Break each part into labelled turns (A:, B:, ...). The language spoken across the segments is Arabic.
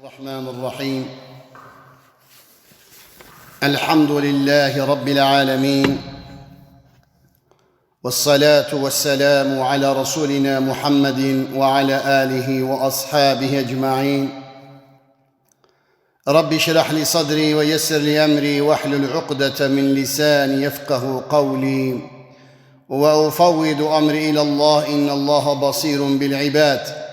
A: الرحمن الرحيم. الحمد لله رب العالمين، والصلاة والسلام على رسولنا محمد وعلى آله وأصحابه أجمعين. رب اشرح لي صدري ويسر لي أمري واحلل عقدة من لساني يفقه قولي، وأفوض أمري إلى الله إن الله بصير بالعباد.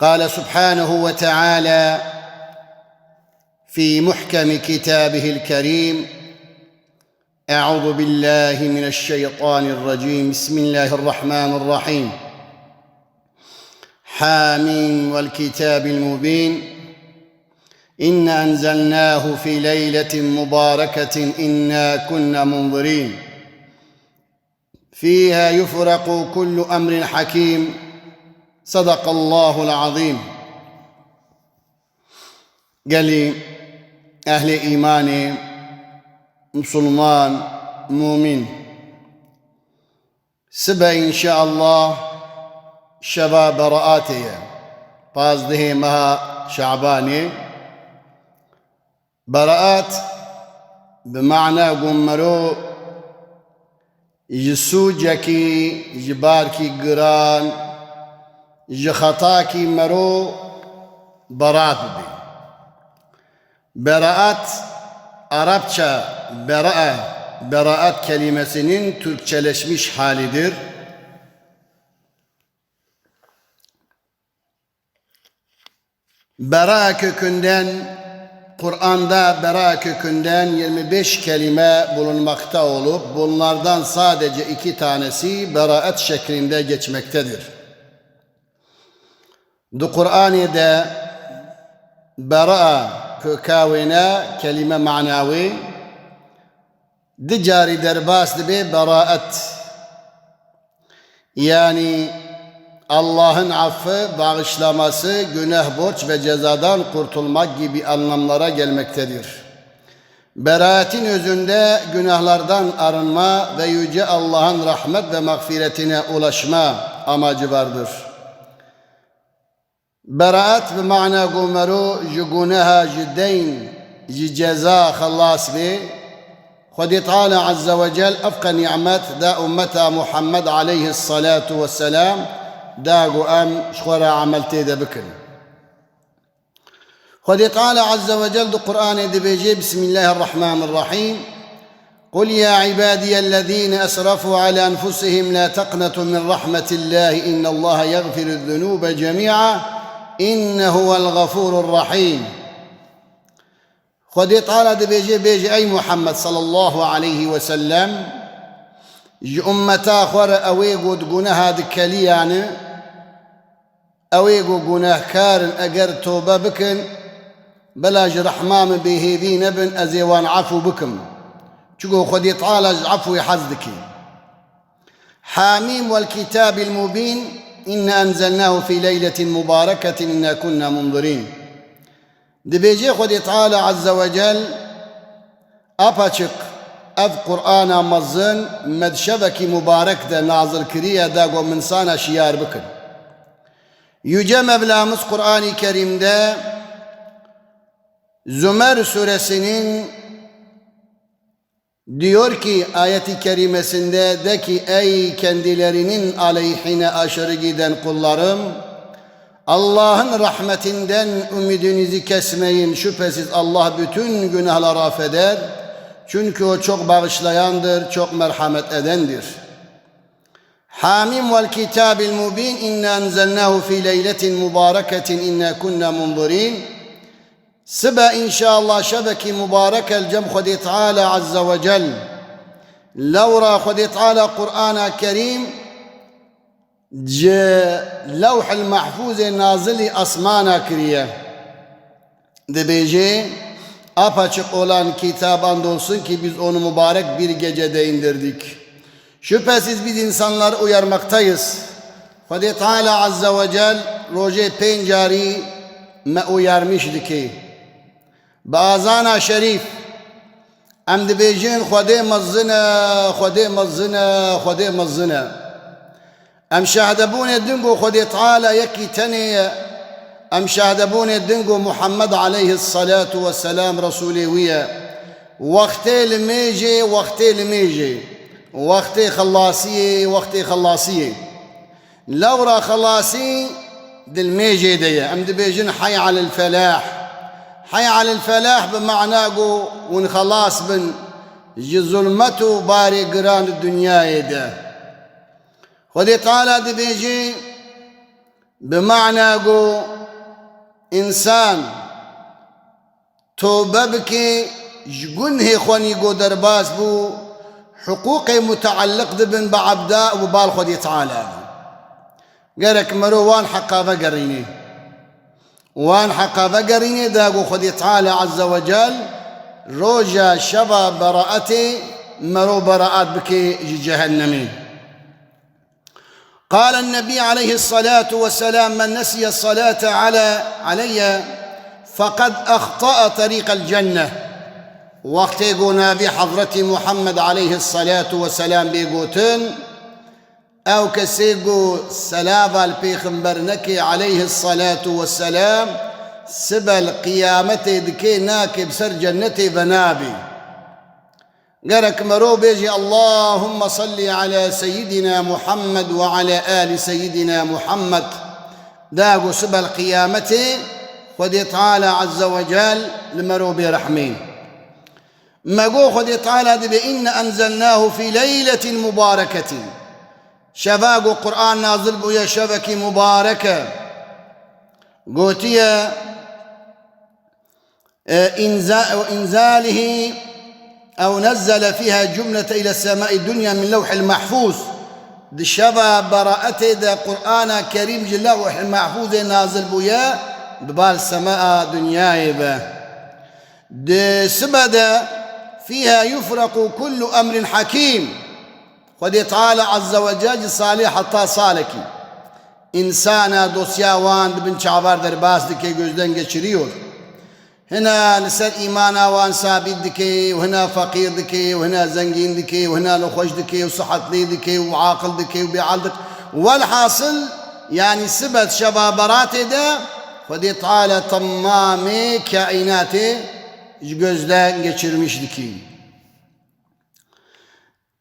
A: قال سبحانه وتعالى في محكم كتابه الكريم: أعوذ بالله من الشيطان الرجيم، بسم الله الرحمن الرحيم. حامين والكتاب المبين، إنا أنزلناه في ليلة مباركة إنا كنا منظرين فيها يفرق كل أمر حكيم. صدق الله العظيم. قال لي أهل إيماني مسلمان مؤمن سبا إن شاء الله شباب رآتي فازده مها شعباني براءات بمعنى قمرو يسوجكي جباركي قران جخطاكي مرو برات بي براءات Arapça beraat kelimesinin Türkçeleşmiş halidir. Bera kökünden, Kur'an'da bera kökünden 25 kelime bulunmakta olup bunlardan sadece 2 tanesi beraat şeklinde geçmektedir. Kur'an'da bera kökavine kelime manavi dicari derbas dibe beraat, yani Allah'ın affı, bağışlaması, günah, borç ve cezadan kurtulmak gibi anlamlara gelmektedir. Beraatin özünde günahlardan arınma ve yüce Allah'ın rahmet ve mağfiretine ulaşma amacı vardır. Beraat bima'na gumeru jugunaha jiddeyn ceza khalas bi Khudi Teala Azze ve Cel afka ni'met da ummeta Muhammed aleyhissalatu vesselam da guam şkora amelti de bikin. Khudi Teala Azze ve Cel du Kur'an-ı dibeci Bismillahirrahmanirrahim. قل يا عبادي الذين أسرفوا على أنفسهم لا تقنطوا من رحمة الله إن الله يغفر الذنوب جميعا إنه هو الغفور الرحيم. خدي تعالى بيجي أي محمد صلى الله عليه وسلم أمتا خور أويقود قناها دكالي يعني أويقو قناه كارن أقر توبة بكن بلاج رحمام بهذي نبن أزيوان عفو بكم شكو خدي تعالى عفو يحزدك. حاميم والكتاب المبين إنا أنزلناه في ليلة مباركة إنا كنا منظرين. دبيجي خدي تعالى عز وجل أباشق أذ قرآن مزن مدشبك مبارك دا نازل كريا دا من سانا شيار بكن يجمع بلامس قرآن كريم دا Zümer suresinin diyor ki ayeti kerimesinde de ki ey kendilerinin aleyhine aşırı giden kullarım, Allah'ın rahmetinden ümidinizi kesmeyin. Şüphesiz Allah bütün günahları affeder. Çünkü o çok bağışlayandır, çok merhamet edendir. Hamim vel kitabil mubin inna enzelnahu fi leyletin mübareketin inna kunna munzirin. سبا إن شاء الله شبكي مباركة الجم خدي تعالى عز وجل لورا خدي تعالى قرآن كريم لوح المحفوظ نازلي أسمانا كريه دبيجي apaçık olan kitap andolsun ki biz onu mübarek bir gecede indirdik. Şüphesiz biz insanları uyarmaktayız. Khudi Teala Azze ve Cel roje pencari me uyarmıştı ki Bazana şerif em dibêjin Xwedê mezzine em şehedebûnê din got Xwedê Teala yekî tenê ye أم شادبون الدنقو محمد عليه الصلاة والسلام رسولي ويا وقتي لميجي وقتي لميجي وقتي خلاصية وقتي خلاصية لورا خلاصي دل ميجي دي أم دبيجن حي على الفلاح حي على الفلاح بمعنى ونخلاص بن ظلمته باري قران الدنيا يده خذي تعالى دبيجي بمعنى إنسان توبة بكي جقنه خوني قو درباس بو حقوقي متعلق دبن بعبداء وبال خذي تعالى قالك مروان حقا فقريني وان حقا فقريني داقو خذي تعالى عز وجل روجا شبا براءتي مرو براءات بكي جهنمي قال النبي عليه الصلاة والسلام من نسي الصلاة علي فقد أخطأ طريق الجنة وقت يقولنا بحضرة محمد عليه الصلاة والسلام بيقوتن أو كسيقو سلابة البيخنبرنكي عليه الصلاة والسلام سبل قيامتي دكي ناكب سر جنتي بنابي قالك مرو بيجي اللهم صل على سيدنا محمد وعلى آل سيدنا محمد داقو سبل قيامتي خذي تعالى عز وجل لمرو برحمين ما قو خذي تعالى بإن أنزلناه في ليلة مباركة شفاقو قرآن نازل بويا شبكي مباركة قوتيا إنزاله أو نزل فيها جملة إلى السماء الدنيا من لوح المحفوظ دي شبا براءته دا قرآن كريم جل لوح المحفوظ نازل بويا ببال سماء دنيا با دي سبدا فيها يفرق كل أمر حكيم خذ تعالى عز وجل صالح حتى صالكي إنسانا دوسياوان بن شعبار درباس دكي جوزدن geçiriyor هنا لسر إيمانا وان ثابت دكي وهنا فقير دكي وهنا زنجين دكي وهنا لخوش دكي وصحت لي دكي وعاقل دكي وبيعال دكي والحاصل يعني سبت شبابراتي ده خذ تعالى تمامي كائناتي جوزدن geçirmiş دكي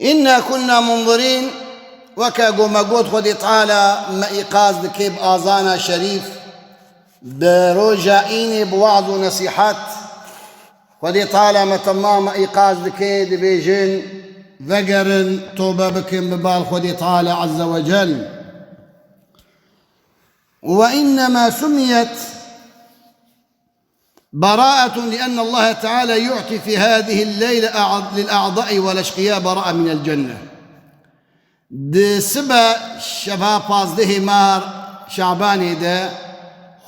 A: إنا كنا منظرين وكاقو ما قلت خذ تعالى ما إيقاظ دكي بآذانا شريف بروجائيني بوعظ ونصيحات خذ تعالى ما تمام إيقاظ دكي دبيجين ذقر توبة بكم ببال خذ تعالى عز وجل وإنما سميت براءة لأن الله تعالى يعطي في هذه الليلة للأعضاء والأشقياء براءة من الجنة دي سبا شباب فازده مار شعباني ده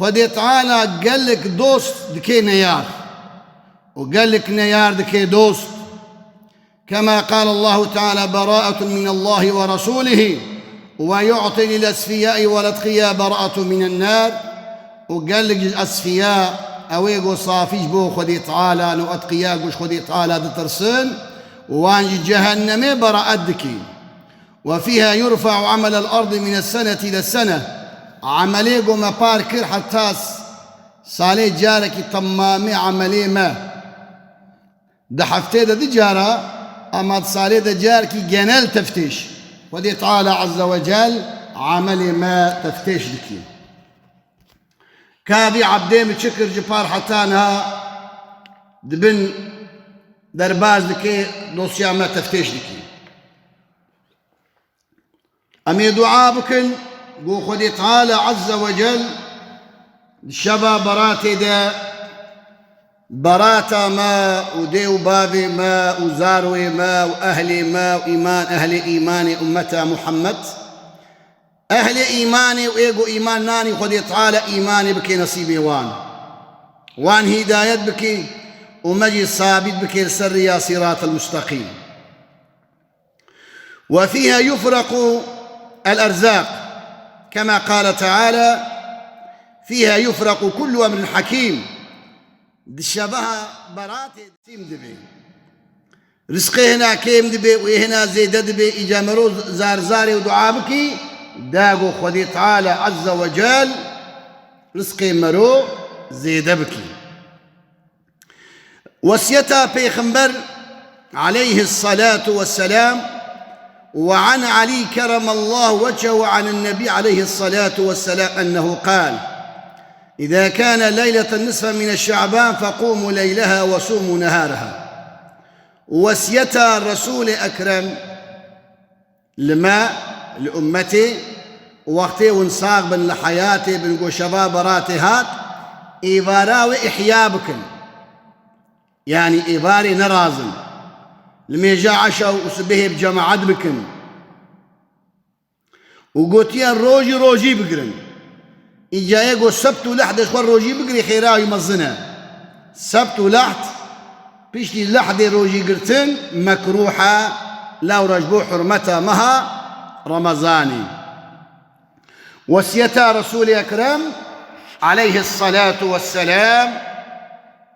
A: خذ تعالى قال لك دوست دكي نيار وقال لك نيار دكي دوست كما قال الله تعالى براءة من الله ورسوله ويعطي للأسفياء والأتقياء براءة من النار وقال لك الأسفياء أويقو صافيش بو خذي تعالى لو أتقياقوش خذي تعالى دترسن وانجي جهنم براءتك وفيها يرفع عمل الأرض من السنة إلى السنة عمليقو ما باركر حتى صالي جارك تمامي عملي ما دحفتي دا دي جارة أما صالي دا جارك جنال تفتيش خذي تعالى عز وجل عملي ما تفتيش دكي كابي عبدين متشكر جبار حتانها دبن درباز دكي دوسيا ما تفتيش دكي أمي دعاء بكن قو خذي تعالى عز وجل الشبا براتي دا براتا ما وديو بابي ما وزاروي ما وأهلي ما وإيمان أهل إيماني أمتا محمد أهل إيماني وإيقو إيمان ناني خذي تعالى إيماني بكي نصيبي وان هداية بكي ومجي صابت بكي السر يا صراط المستقيم وفيها يفرق الأرزاق كما قال تعالى فيها يفرق كل أمر حكيم دشبها براتي تيم دبي رزقي هنا كيم دبي وهنا زيد دبي إجامرو زارزاري ودعابكي داقو خذي تعالى عز وجل رزقي مرو زيد بكي. وصيتا بيغمبر عليه الصلاة والسلام وعن علي كرم الله وجهه وعن النبي عليه الصلاة والسلام أنه قال: إذا كان ليلة النصف من الشعبان فقوموا ليلها وصوموا نهارها. وصيتا الرسول أكرم لما لأمتي وقتي ونصاغ بن لحياتي بنقول شباب راتي هات إيباراوي إحياء بكن، يعني إيباري نرازن لما جاء عشاء وسبيه بجماعات بكن وقوتيا روجي بقرن إجا يقول سبت ولحد شوار روجي بقري خيراه يمزنا سبت ولحد بيشتي لحد روجي قرتن مكروحة لا رجبو حرمتها مها رمضاني. وصيتا رسول أكرم عليه الصلاة والسلام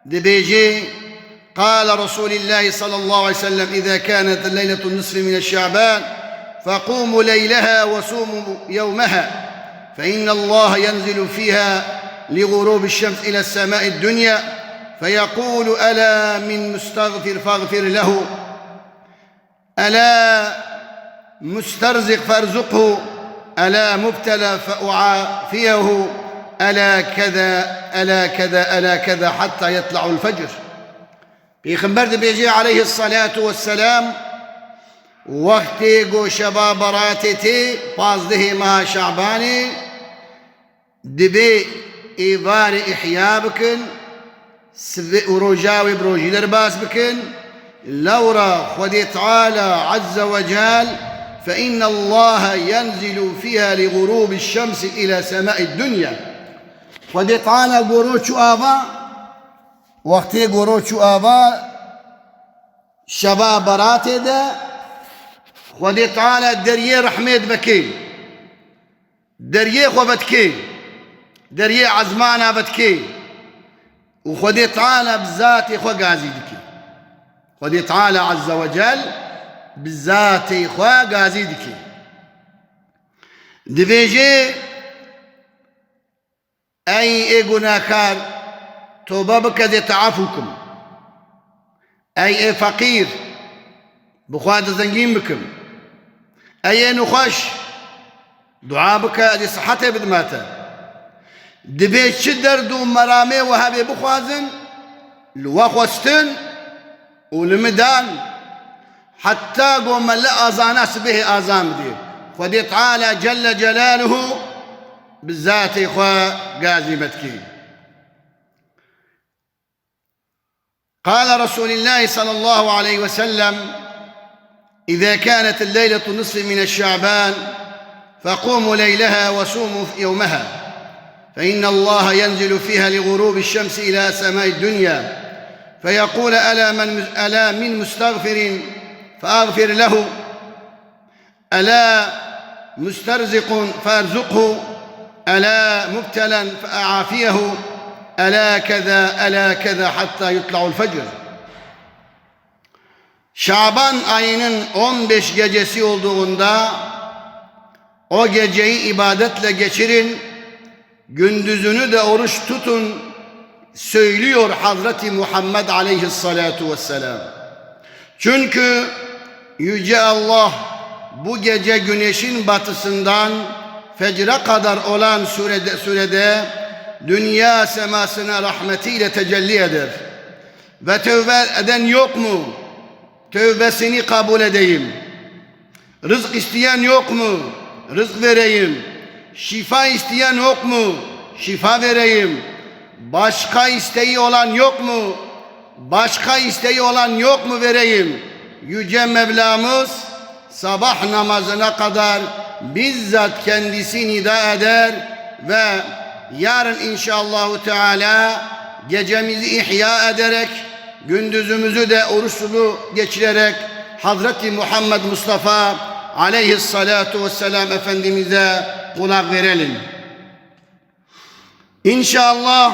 A: دبيجي قال رسول الله صلى الله عليه وسلم: إذا كانت الليلة النصف من الشعبان فقوموا ليلها وصوموا يومها، فإن الله ينزل فيها لغروب الشمس إلى السماء الدنيا فيقول: ألا من مستغفر فاغفر له، ألا مسترزق فارزقه، ألا مبتلى فأعافيه، ألا كذا ألا كذا ألا كذا حتى يطلع الفجر. بيغمبر بيجي عليه الصلاة والسلام وقتی گو شبا براتی تی 15 ماه شعبانی دبی ایوار احیا بکن و روجاوی بروجی درباس بکن لورا خدي تعالى عز وجل فإن الله ينزل فيها لغروب الشمس إلى سماء الدنيا. خدي تعالى قروشو آبا وقتی قروشو آبا شباب براتي ده خدي تعالى دريه رحمت بكي دريه خوبتكي دريه عزمانا بتكي وخدي تعالى بذاتي خو قازي دكي خدي تعالى عز وجل بذاتي خو قازي دكي دبيجي أي قناكار توبة بكذي تعافوكم أي فقير بخواد زنجين بكم أي نخش دعاء بك دي صحته بدماته دبيت شدر دو مرامي وهابي بخوازن لوخوستن ولمدان حتى قوم لا أذاناس به آذان دي خدي تعالى جل جلاله بالذات إخوة قازي بتكي. قال رسول الله صلى الله عليه وسلم: إذا كانت الليلة نصف من الشعبان فقوموا ليلها وصوموا يومها، فإن الله ينزل فيها لغروب الشمس إلى سماء الدنيا فيقول: ألا من مستغفر فأغفر له، ألا مسترزق فأرزقه، ألا مبتلا فأعافيه، ألا كذا حتى يطلع الفجر. Şaban ayının 15 gecesi olduğunda o geceyi ibadetle geçirin, gündüzünü de oruç tutun söylüyor Hazreti Muhammed aleyhissalatu vesselam. Çünkü Yüce Allah bu gece güneşin batısından fecre kadar olan sürede dünya semasına rahmetiyle tecelli eder. Ve tövbe eden yok mu? Tövbesini kabul edeyim. Rızk isteyen yok mu? Rızk vereyim. Şifa isteyen yok mu? Şifa vereyim. Başka isteği olan yok mu? Başka isteği olan yok mu vereyim. Yüce Mevlamız sabah namazına kadar bizzat kendisi nida eder ve yarın inşallahü teala gecemizi ihya ederek gündüzümüzü de oruçlu geçirerek Hazreti Muhammed Mustafa aleyhissalatu vesselam Efendimiz'e kulak verelim. İnşallah